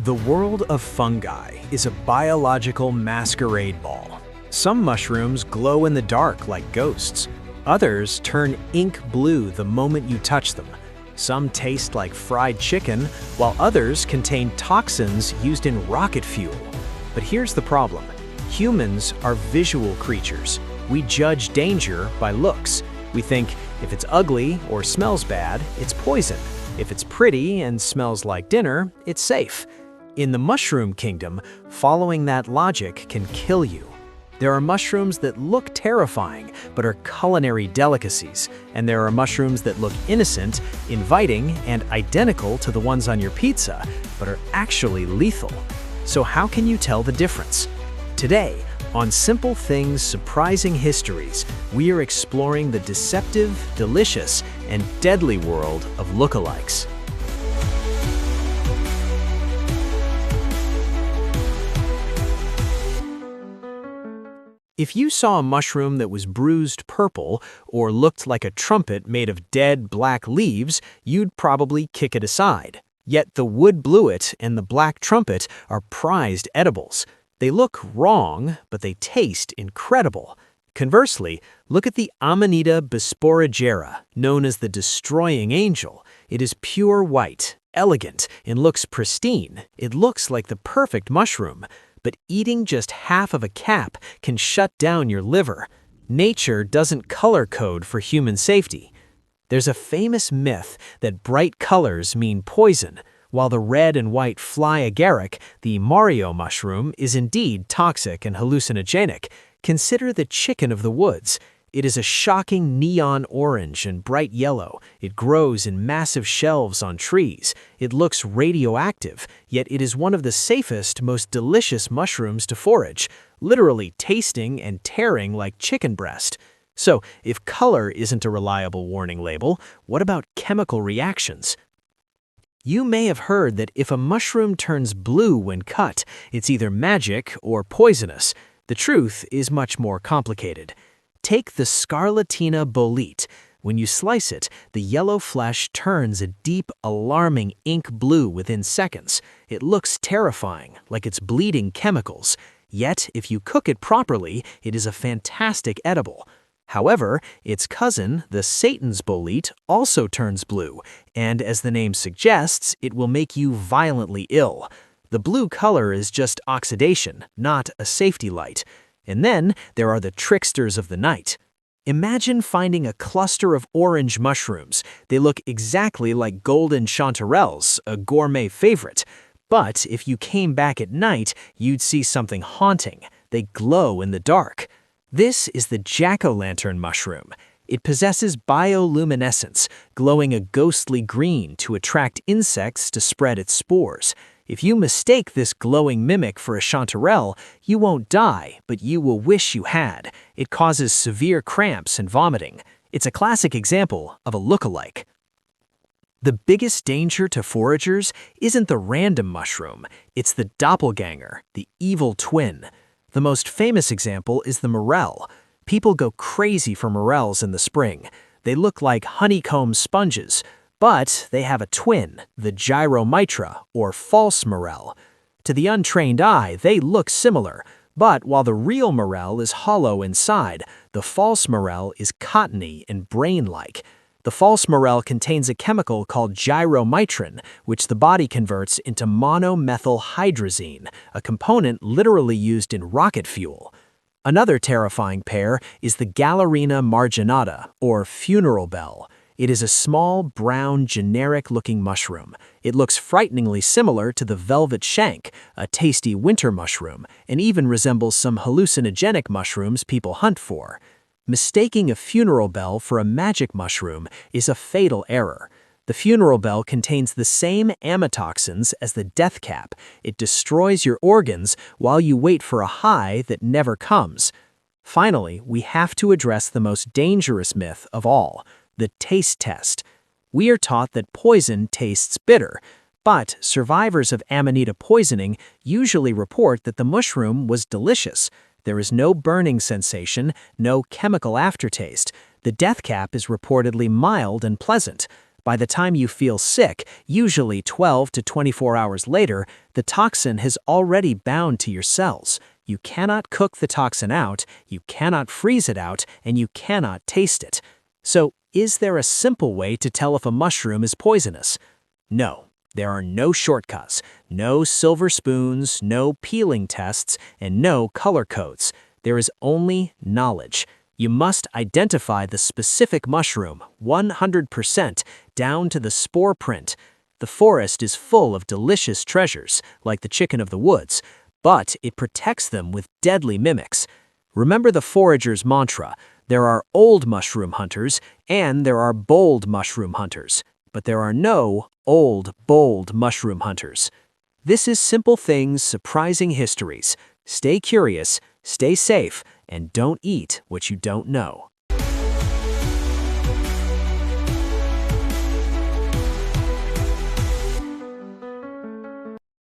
The world of fungi is a biological masquerade ball. Some mushrooms glow in the dark like ghosts. Others turn ink blue the moment you touch them. Some taste like fried chicken, while others contain toxins used in rocket fuel. But here's the problem. Humans are visual creatures. We judge danger by looks. We think if it's ugly or smells bad, it's poison. If it's pretty and smells like dinner, it's safe. In the mushroom kingdom, following that logic can kill you. There are mushrooms that look terrifying, but are culinary delicacies, and there are mushrooms that look innocent, inviting, and identical to the ones on your pizza, but are actually lethal. So how can you tell the difference? Today, on Simple Things Surprising Histories, we are exploring the deceptive, delicious, and deadly world of lookalikes. If you saw a mushroom that was bruised purple or looked like a trumpet made of dead black leaves, you'd probably kick it aside. Yet the wood bluet and the black trumpet are prized edibles. They look wrong, but they taste incredible. Conversely, look at the Amanita bisporigera, known as the destroying angel. It is pure white, elegant, and looks pristine. It looks like the perfect mushroom. But eating just half of a cap can shut down your liver. Nature doesn't color code for human safety. There's a famous myth that bright colors mean poison, while the red and white fly agaric, the Mario mushroom, is indeed toxic and hallucinogenic. Consider the chicken of the woods. It is a shocking neon orange and bright yellow. It grows in massive shelves on trees. It looks radioactive, yet it is one of the safest, most delicious mushrooms to forage, literally tasting and tearing like chicken breast. So, if color isn't a reliable warning label, what about chemical reactions? You may have heard that if a mushroom turns blue when cut, it's either magic or poisonous. The truth is much more complicated. Take the Scarlatina bolete. When you slice it, the yellow flesh turns a deep, alarming ink blue within seconds. It looks terrifying, like it's bleeding chemicals. Yet, if you cook it properly, it is a fantastic edible. However, its cousin, the Satan's bolete, also turns blue, and as the name suggests, it will make you violently ill. The blue color is just oxidation, not a safety light. And then there are the tricksters of the night. Imagine finding a cluster of orange mushrooms. They look exactly like golden chanterelles, a gourmet favorite. But if you came back at night, you'd see something haunting. They glow in the dark. This is the jack-o'-lantern mushroom. It possesses bioluminescence, glowing a ghostly green to attract insects to spread its spores. If you mistake this glowing mimic for a chanterelle, you won't die, but you will wish you had. It causes severe cramps and vomiting. It's a classic example of a lookalike. The biggest danger to foragers isn't the random mushroom, it's the doppelganger, the evil twin. The most famous example is the morel. People go crazy for morels in the spring. They look like honeycomb sponges. But they have a twin, the gyromitra, or false morel. To the untrained eye, they look similar, but while the real morel is hollow inside, the false morel is cottony and brain-like. The false morel contains a chemical called gyromitrin, which the body converts into monomethylhydrazine, a component literally used in rocket fuel. Another terrifying pair is the Galerina marginata, or funeral bell. It is a small, brown, generic-looking mushroom. It looks frighteningly similar to the velvet shank, a tasty winter mushroom, and even resembles some hallucinogenic mushrooms people hunt for. Mistaking a funeral bell for a magic mushroom is a fatal error. The funeral bell contains the same amatoxins as the death cap. It destroys your organs while you wait for a high that never comes. Finally, we have to address the most dangerous myth of all: the taste test. We are taught that poison tastes bitter, but survivors of Amanita poisoning usually report that the mushroom was delicious. There is no burning sensation, no chemical aftertaste. The death cap is reportedly mild and pleasant. By the time you feel sick, usually 12 to 24 hours later, the toxin has already bound to your cells. You cannot cook the toxin out, you cannot freeze it out, and you cannot taste it. So, is there a simple way to tell if a mushroom is poisonous? No, there are no shortcuts, no silver spoons, no peeling tests, and no color codes. There is only knowledge. You must identify the specific mushroom, 100%, down to the spore print. The forest is full of delicious treasures, like the chicken of the woods, but it protects them with deadly mimics. Remember the forager's mantra: there are old mushroom hunters and there are bold mushroom hunters, but there are no old, bold mushroom hunters. This is Simple Things Surprising Histories. Stay curious, stay safe, and don't eat what you don't know.